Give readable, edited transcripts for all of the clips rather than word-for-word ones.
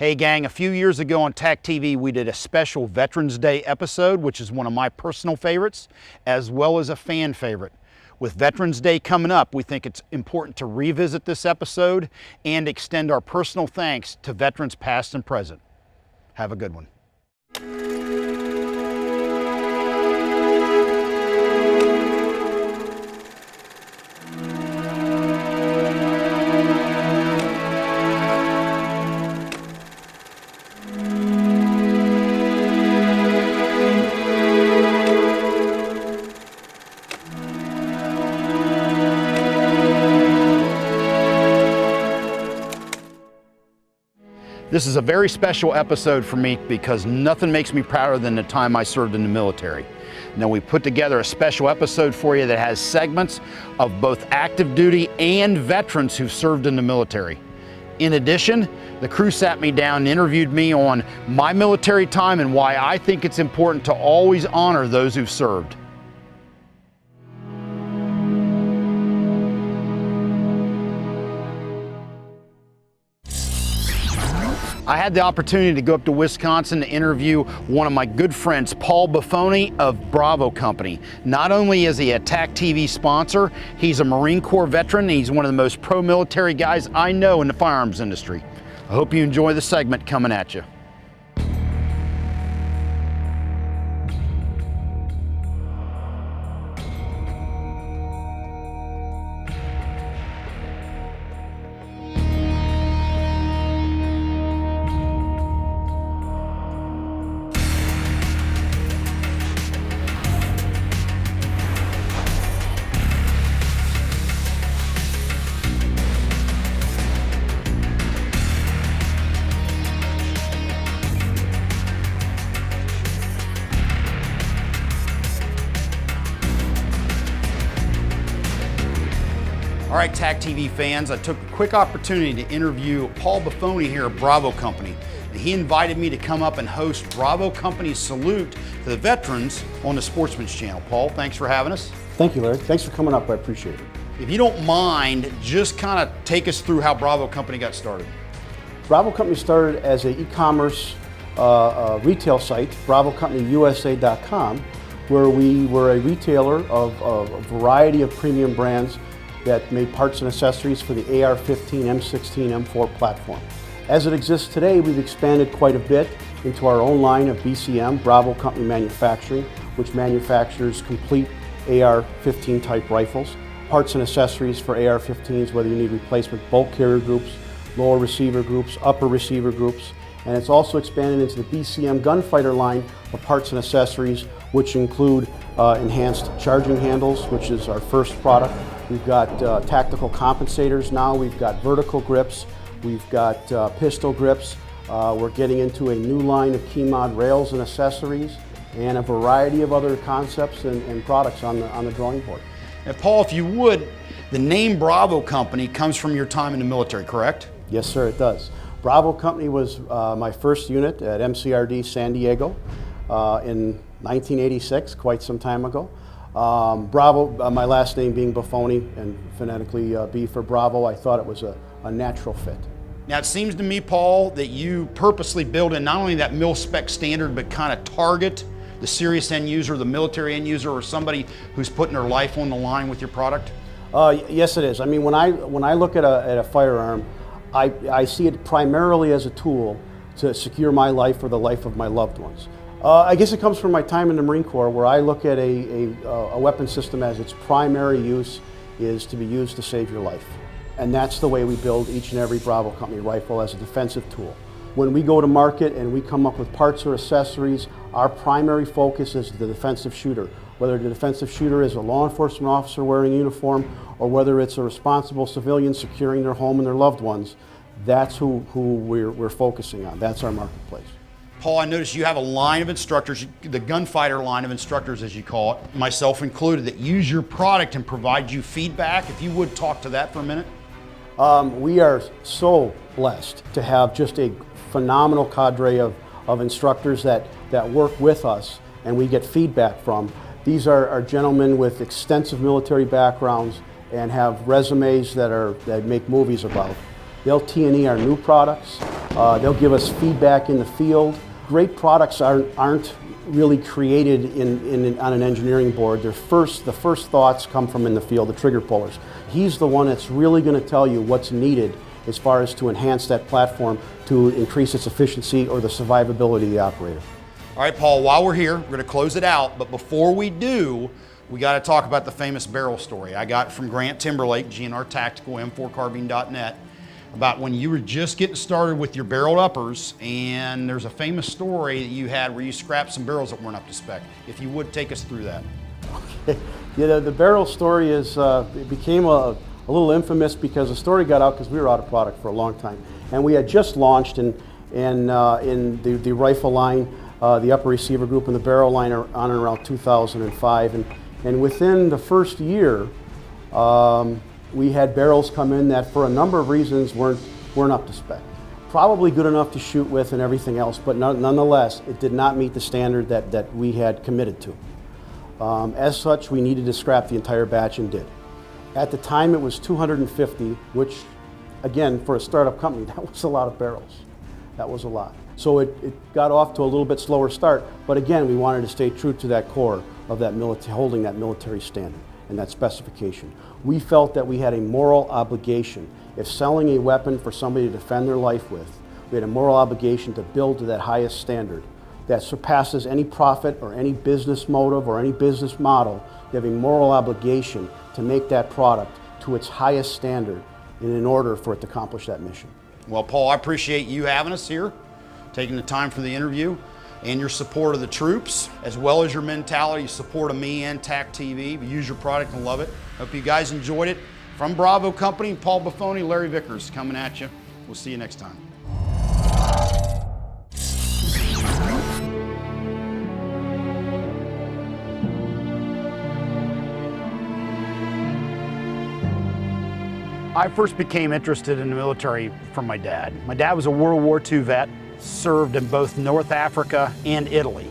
Hey gang, a few years ago on TAC-TV we did a special Veterans Day episode, which is one of my personal favorites, as well as a fan favorite. With Veterans Day coming up, we think it's important to revisit this episode and extend our personal thanks to veterans past and present. Have a good one. This is a very special episode for me because nothing makes me prouder than the time I served in the military. Now we put together a special episode for you that has segments of both active duty and veterans who've served in the military. In addition, the crew sat me down and interviewed me on my military time and why I think it's important to always honor those who've served. I had the opportunity to go up to Wisconsin to interview one of my good friends, Paul Buffoni of Bravo Company. Not only is he a TAC-TV sponsor, he's a Marine Corps veteran, and he's one of the most pro-military guys I know in the firearms industry. I hope you enjoy the segment coming at you. All right, TAC-TV fans, I took a quick opportunity to interview Paul Buffoni here at Bravo Company. He invited me to come up and host Bravo Company's salute to the veterans on the Sportsman's Channel. Paul, thanks for having us. Thank you, Larry. Thanks for coming up. I appreciate it. If you don't mind, just kind of take us through how Bravo Company got started. Bravo Company started as an e-commerce retail site, BravoCompanyUSA.com, where we were a retailer of a variety of premium brands that made parts and accessories for the AR-15, M16, M4 platform. As it exists today, we've expanded quite a bit into our own line of BCM, Bravo Company Manufacturing, which manufactures complete AR-15 type rifles, parts and accessories for AR-15s, whether you need replacement bulk carrier groups, lower receiver groups, upper receiver groups, and it's also expanded into the BCM gunfighter line of parts and accessories, which include enhanced charging handles, which is our first product. We've got tactical compensators now, we've got vertical grips, we've got pistol grips. We're getting into a new line of key mod rails and accessories, and a variety of other concepts and products on the drawing board. Now, Paul, if you would, the name Bravo Company comes from your time in the military, correct? Yes, sir, it does. Bravo Company was my first unit at MCRD San Diego in 1986, quite some time ago. Bravo, my last name being Buffoni, and phonetically B for Bravo, I thought it was a natural fit. Now it seems to me, Paul, that you purposely build in not only that mil-spec standard, but kind of target the serious end user, the military end user, or somebody who's putting their life on the line with your product? Yes, it is. I mean, when I look at a firearm, I see it primarily as a tool to secure my life or the life of my loved ones. I guess it comes from my time in the Marine Corps, where I look at a weapon system as its primary use is to be used to save your life. And that's the way we build each and every Bravo Company rifle, as a defensive tool. When we go to market and we come up with parts or accessories, our primary focus is the defensive shooter. Whether the defensive shooter is a law enforcement officer wearing a uniform, or whether it's a responsible civilian securing their home and their loved ones, that's who we're focusing on. That's our marketplace. Paul, I noticed you have a line of instructors, the gunfighter line of instructors as you call it, myself included, that use your product and provide you feedback. If you would talk to that for a minute. We are so blessed to have just a phenomenal cadre of instructors that work with us and we get feedback from. These are gentlemen with extensive military backgrounds and have resumes that make movies about. They'll T&E our new products. They'll give us feedback in the field. Great products aren't really created on an engineering board. The first thoughts come from in the field, the trigger pullers. He's the one that's really going to tell you what's needed as far as to enhance that platform to increase its efficiency or the survivability of the operator. All right, Paul, while we're here, we're going to close it out, but before we do, we got to talk about the famous barrel story. I got it from Grant Timberlake, GNR Tactical, M4Carbine.net, about when you were just getting started with your barreled uppers, and there's a famous story that you had where you scrapped some barrels that weren't up to spec. If you would take us through that. Yeah, the barrel story it became a little infamous because the story got out because we were out of product for a long time. And we had just launched in the rifle line, the upper receiver group, and the barrel line on and around 2005. And within the first year, we had barrels come in that for a number of reasons weren't up to spec. Probably good enough to shoot with and everything else, but nonetheless, it did not meet the standard that we had committed to. As such, we needed to scrap the entire batch and did. At the time, it was 250, which, again, for a startup company, that was a lot of barrels. That was a lot. So it got off to a little bit slower start, but again, we wanted to stay true to that core of that holding that military standard and that specification. We felt that we had a moral obligation. If selling a weapon for somebody to defend their life with, we had a moral obligation to build to that highest standard that surpasses any profit or any business motive or any business model. You have a moral obligation to make that product to its highest standard in order for it to accomplish that mission. Well, Paul, I appreciate you having us here, taking the time for the interview, and your support of the troops, as well as your mentality, support of me and TAC-TV. We use your product and love it. Hope you guys enjoyed it. From Bravo Company, Paul Buffoni, Larry Vickers coming at you. We'll see you next time. I first became interested in the military from my dad. My dad was a World War II vet, served in both North Africa and Italy.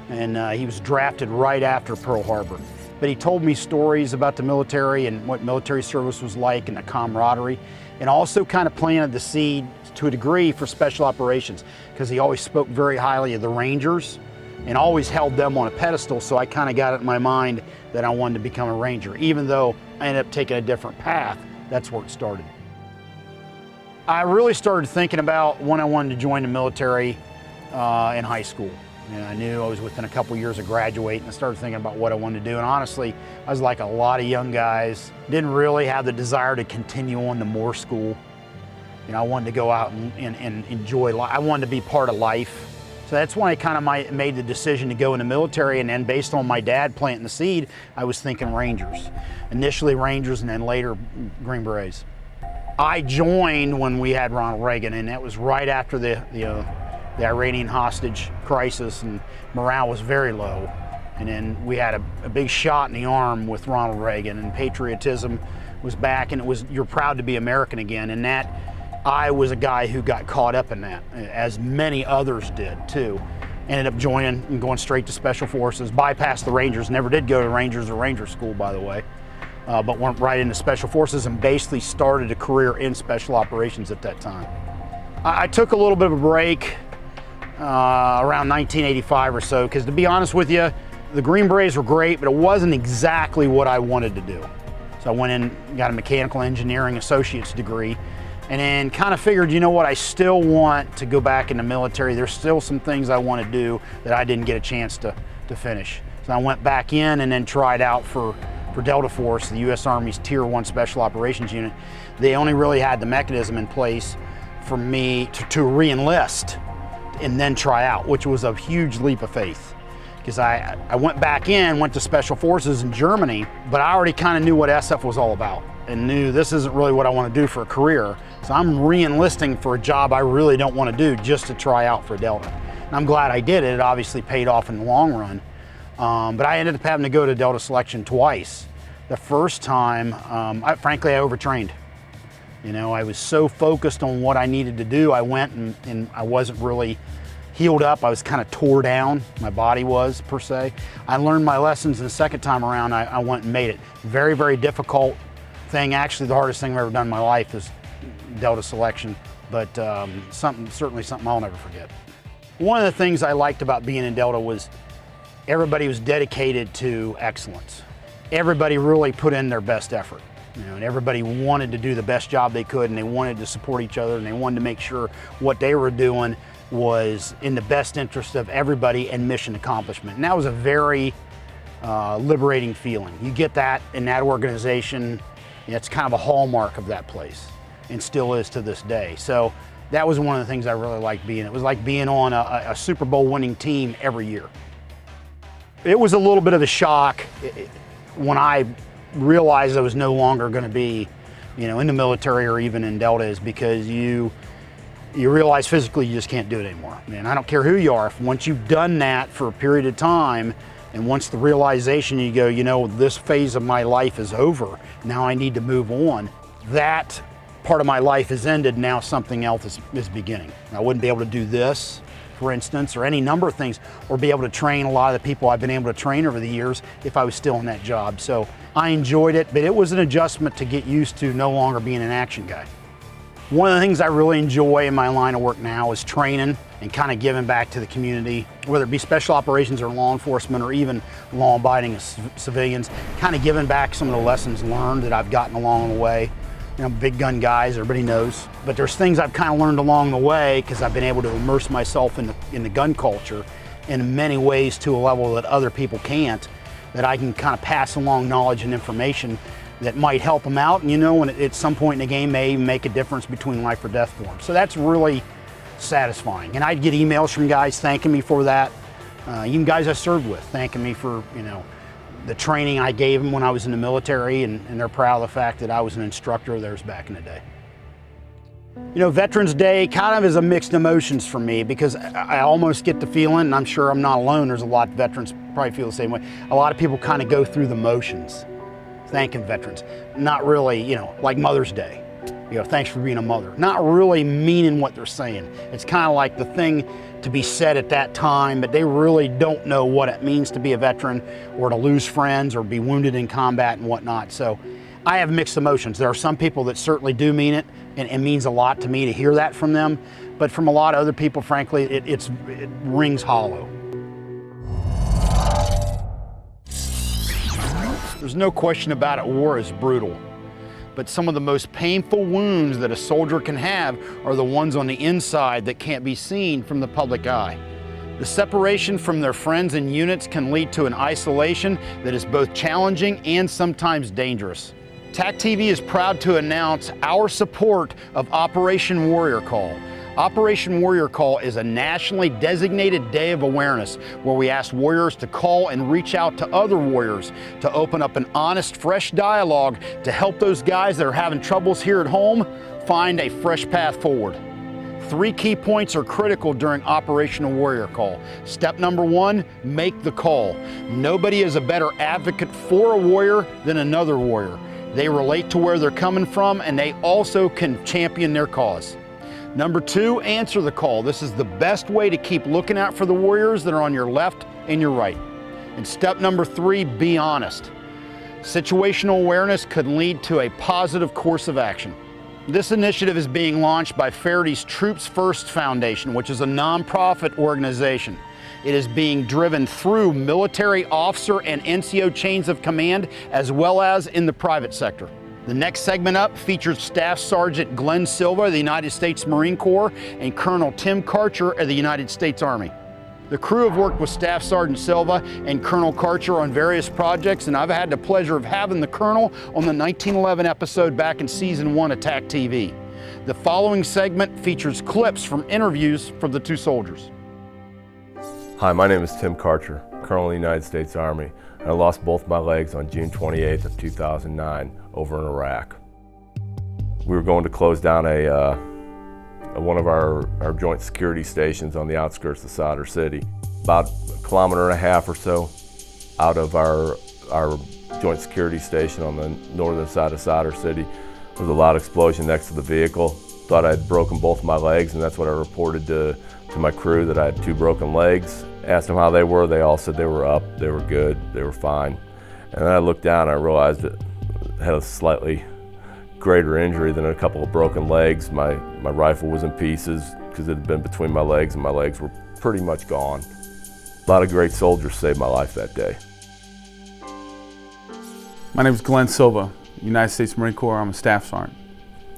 And he was drafted right after Pearl Harbor. But he told me stories about the military and what military service was like and the camaraderie, and also kind of planted the seed to a degree for special operations, because he always spoke very highly of the Rangers and always held them on a pedestal. So I kind of got it in my mind that I wanted to become a Ranger, even though I ended up taking a different path. That's where it started. I really started thinking about when I wanted to join the military in high school. And I knew I was within a couple years of graduating, and I started thinking about what I wanted to do. And honestly, I was like a lot of young guys, didn't really have the desire to continue on to more school. You know, I wanted to go out and enjoy life. I wanted to be part of life. So that's when I kind of made the decision to go in the military, and then based on my dad planting the seed, I was thinking Rangers. Initially Rangers, and then later Green Berets. I joined when we had Ronald Reagan, and that was right after the Iranian hostage crisis, and morale was very low. And then we had a big shot in the arm with Ronald Reagan, and patriotism was back, and it was, you're proud to be American again. And that, I was a guy who got caught up in that, as many others did too. Ended up joining and going straight to Special Forces, bypassed the Rangers, never did go to Rangers or Ranger School, by the way, but went right into Special Forces and basically started a career in Special Operations at that time. I took a little bit of a break around 1985 or so, because to be honest with you, the Green Berets were great, but it wasn't exactly what I wanted to do. So I went in, got a mechanical engineering associate's degree, and then kind of figured, you know what, I still want to go back in the military. There's still some things I want to do that I didn't get a chance to finish. So I went back in and then tried out for Delta Force, the U.S. Army's Tier 1 Special Operations Unit. They only really had the mechanism in place for me to re-enlist and then try out, which was a huge leap of faith. Because I went back in, went to Special Forces in Germany, but I already kind of knew what SF was all about and knew this isn't really what I want to do for a career. So I'm re-enlisting for a job I really don't want to do just to try out for Delta. And I'm glad I did it. It obviously paid off in the long run. But I ended up having to go to Delta selection twice. The first time, frankly, I overtrained. You know, I was so focused on what I needed to do. I went and I wasn't really healed up. I was kind of tore down. My body was, per se. I learned my lessons, and the second time around, I went and made it. Very, very difficult thing. Actually, the hardest thing I've ever done in my life is Delta selection. but certainly something I'll never forget. One of the things I liked about being in Delta was everybody was dedicated to excellence. Everybody really put in their best effort, and everybody wanted to do the best job they could, and they wanted to support each other, and they wanted to make sure what they were doing was in the best interest of everybody and mission accomplishment. And that was a very liberating feeling. You get that in that organization. It's kind of a hallmark of that place, and still is to this day. So that was one of the things I really liked being. It was like being on a Super Bowl winning team every year. It was a little bit of a shock when I realized I was no longer going to be, in the military or even in Delta, is because you realize physically you just can't do it anymore. I don't care who you are. Once you've done that for a period of time, and once the realization you go, this phase of my life is over, now I need to move on. That part of my life has ended, now something else is beginning. I wouldn't be able to do this, for instance, or any number of things, or be able to train a lot of the people I've been able to train over the years if I was still in that job. So I enjoyed it, but it was an adjustment to get used to no longer being an action guy. One of the things I really enjoy in my line of work now is training and kind of giving back to the community, whether it be special operations or law enforcement or even law-abiding civilians, kind of giving back some of the lessons learned that I've gotten along the way. Big gun guys, everybody knows. But there's things I've kind of learned along the way because I've been able to immerse myself in the gun culture in many ways to a level that other people can't, that I can kind of pass along knowledge and information that might help them out, and at some point in the game may make a difference between life or death for them. So that's really satisfying. And I'd get emails from guys thanking me for that, even guys I served with thanking me for, the training I gave them when I was in the military, and they're proud of the fact that I was an instructor of theirs back in the day. Veterans Day kind of is a mixed emotions for me because I almost get the feeling, and I'm sure I'm not alone, there's a lot of veterans probably feel the same way, a lot of people kind of go through the motions thanking veterans, not really, like Mother's Day. Thanks for being a mother. Not really meaning what they're saying. It's kind of like the thing to be said at that time, but they really don't know what it means to be a veteran or to lose friends or be wounded in combat and whatnot. So I have mixed emotions. There are some people that certainly do mean it, and it means a lot to me to hear that from them. But from a lot of other people, frankly, it rings hollow. There's no question about it, war is brutal. But some of the most painful wounds that a soldier can have are the ones on the inside that can't be seen from the public eye. The separation from their friends and units can lead to an isolation that is both challenging and sometimes dangerous. TAC-TV is proud to announce our support of Operation Warrior Call. Operation Warrior Call is a nationally designated day of awareness where we ask warriors to call and reach out to other warriors to open up an honest, fresh dialogue to help those guys that are having troubles here at home find a fresh path forward. 3 key points are critical during Operation Warrior Call. Step number 1, make the call. Nobody is a better advocate for a warrior than another warrior. They relate to where they're coming from, and they also can champion their cause. Number 2, answer the call. This is the best way to keep looking out for the warriors that are on your left and your right. And step number 3, be honest. Situational awareness could lead to a positive course of action. This initiative is being launched by Feherty's Troops First Foundation, which is a nonprofit organization. It is being driven through military officer and NCO chains of command, as well as in the private sector. The next segment up features Staff Sergeant Glen Silva of the United States Marine Corps and Colonel Tim Karcher of the United States Army. The crew have worked with Staff Sergeant Silva and Colonel Karcher on various projects, and I've had the pleasure of having the Colonel on the 1911 episode back in Season 1 of TAC-TV. The following segment features clips from interviews from the 2 soldiers. Hi, my name is Tim Karcher, Colonel of the United States Army. I lost both my legs on June 28th of 2009 over in Iraq. We were going to close down one of our joint security stations on the outskirts of Sadr City. About 1.5 kilometers or so out of our joint security station on the northern side of Sadr City, there was a loud explosion next to the vehicle. Thought I'd broken both my legs, and that's what I reported to my crew, that I had 2 broken legs. Asked them how they were. They all said they were up, they were good, they were fine. And then I looked down and I realized it had a slightly greater injury than a couple of broken legs. My rifle was in pieces because it had been between my legs, and my legs were pretty much gone. A lot of great soldiers saved my life that day. My name is Glen Silva, United States Marine Corp. I'm a staff sergeant.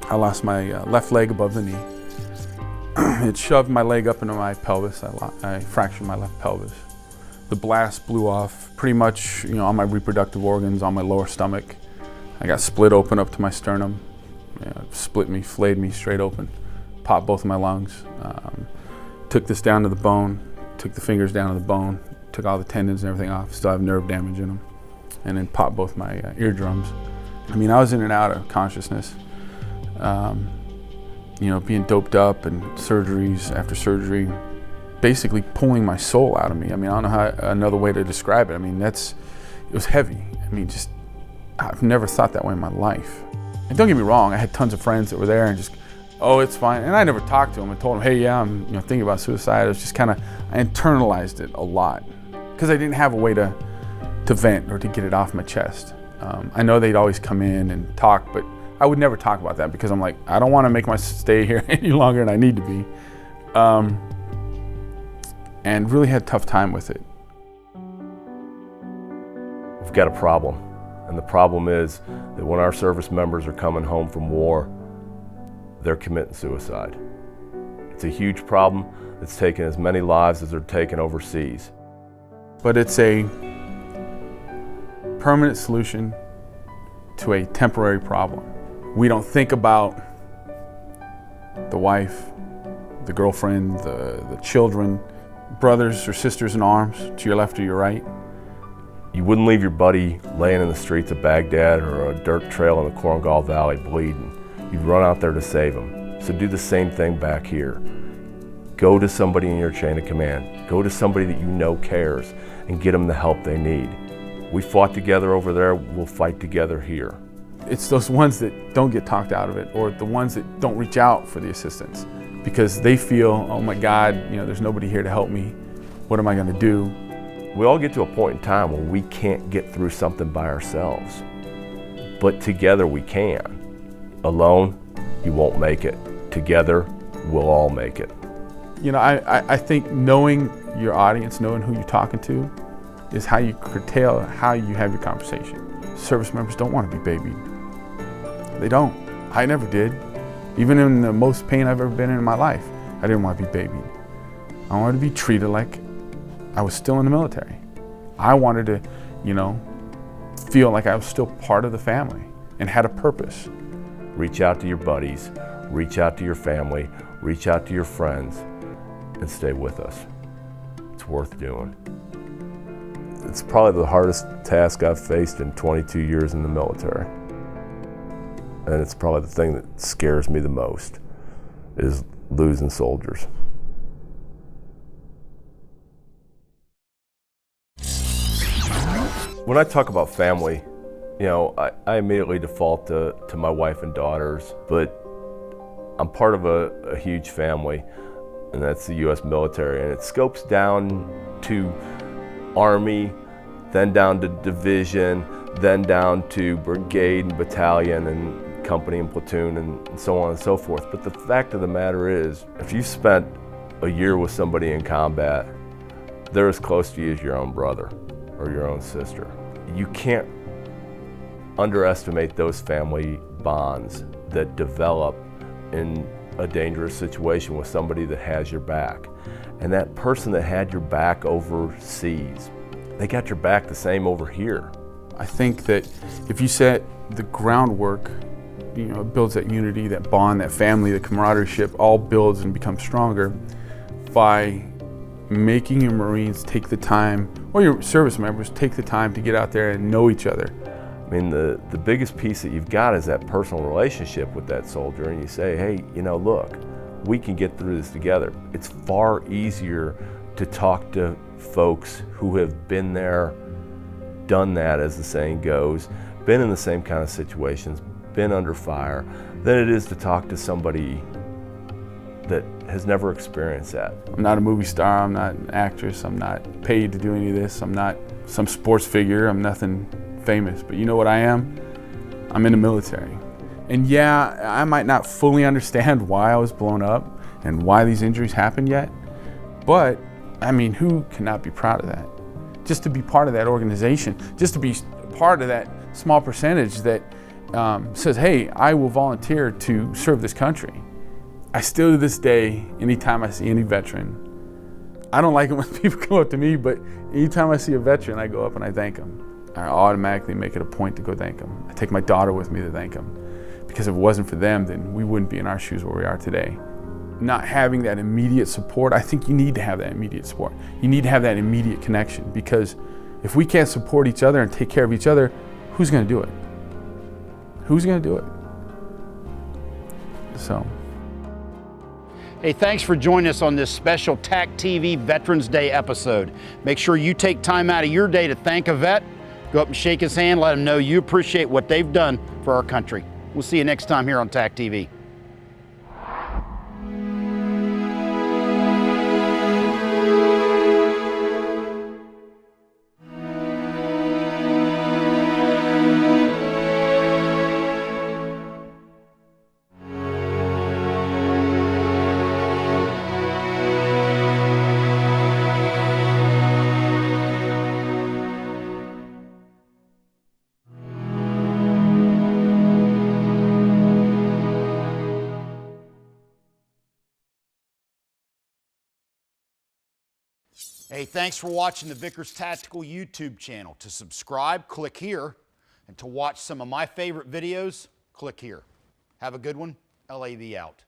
I lost my left leg above the knee. It shoved my leg up into my pelvis. I fractured my left pelvis. The blast blew off pretty much, on my reproductive organs, on my lower stomach. I got split open up to my sternum. Split me, flayed me straight open, popped both of my lungs. Took this down to the bone, took the fingers down to the bone, took all the tendons and everything off. Still have nerve damage in them. And then popped both my eardrums. I was in and out of consciousness. Being doped up and surgeries after surgery, basically pulling my soul out of me. I don't know how another way to describe it. It was heavy. I've never thought that way in my life. And don't get me wrong, I had tons of friends that were there and just, oh, it's fine. And I never talked to them and told them, hey, yeah, I'm thinking about suicide. It was just I internalized it a lot because I didn't have a way to vent or to get it off my chest. I know they'd always come in and talk, but I would never talk about that because I'm like, I don't want to make my stay here any longer than I need to be. And really had a tough time with it. We've got a problem, and the problem is that when our service members are coming home from war, they're committing suicide. It's a huge problem. It's taken as many lives as are taken overseas. But it's a permanent solution to a temporary problem. We don't think about the wife, the girlfriend, the children, brothers or sisters in arms to your left or your right. You wouldn't leave your buddy laying in the streets of Baghdad or a dirt trail in the Korengal Valley bleeding. You'd run out there to save him. So do the same thing back here. Go to somebody in your chain of command. Go to somebody that you know cares and get them the help they need. We fought together over there, we'll fight together here. It's those ones that don't get talked out of it, or the ones that don't reach out for the assistance because they feel, oh my God, there's nobody here to help me. What am I gonna do? We all get to a point in time where we can't get through something by ourselves, but together we can. Alone, you won't make it. Together, we'll all make it. I think knowing your audience, knowing who you're talking to, is how you curtail how you have your conversation. Service members don't want to be babied. They don't. I never did. Even in the most pain I've ever been in my life, I didn't want to be babied. I wanted to be treated like I was still in the military. I wanted to, feel like I was still part of the family and had a purpose. Reach out to your buddies, reach out to your family, reach out to your friends, and stay with us. It's worth doing. It's probably the hardest task I've faced in 22 years in the military. And it's probably the thing that scares me the most, is losing soldiers. When I talk about family, I immediately default to my wife and daughters, but I'm part of a huge family, and that's the U.S. military, and it scopes down to Army, then down to division, then down to brigade and battalion and company and platoon and so on and so forth. But the fact of the matter is, if you spent a year with somebody in combat, they're as close to you as your own brother or your own sister. You can't underestimate those family bonds that develop in a dangerous situation with somebody that has your back. And that person that had your back overseas, they got your back the same over here. I think that if you set the groundwork, it builds that unity, that bond, that family, the camaraderie, all builds and becomes stronger by making your Marines take the time, or your service members take the time to get out there and know each other. The biggest piece that you've got is that personal relationship with that soldier, and you say, hey, look, we can get through this together. It's far easier to talk to folks who have been there, done that, as the saying goes, been in the same kind of situations, been under fire, than it is to talk to somebody that has never experienced that. I'm not a movie star, I'm not an actress, I'm not paid to do any of this, I'm not some sports figure, I'm nothing famous, but you know what I am? I'm in the military. And yeah, I might not fully understand why I was blown up and why these injuries happened yet, but I mean, who cannot be proud of that? Just to be part of that organization, just to be part of that small percentage that says, hey, I will volunteer to serve this country. I still to this day, anytime I see any veteran, I don't like it when people come up to me, but anytime I see a veteran, I go up and I thank them. I automatically make it a point to go thank them. I take my daughter with me to thank them. Because if it wasn't for them, then we wouldn't be in our shoes where we are today. Not having that immediate support, I think you need to have that immediate support. You need to have that immediate connection, because if we can't support each other and take care of each other, who's gonna do it? Who's gonna do it? So. Hey, thanks for joining us on this special TAC-TV Veterans Day episode. Make sure you take time out of your day to thank a vet. Go up and shake his hand, let him know you appreciate what they've done for our country. We'll see you next time here on TAC-TV. Hey, thanks for watching the Vickers Tactical YouTube channel. To subscribe, click here. And to watch some of my favorite videos, click here. Have a good one. LAV out.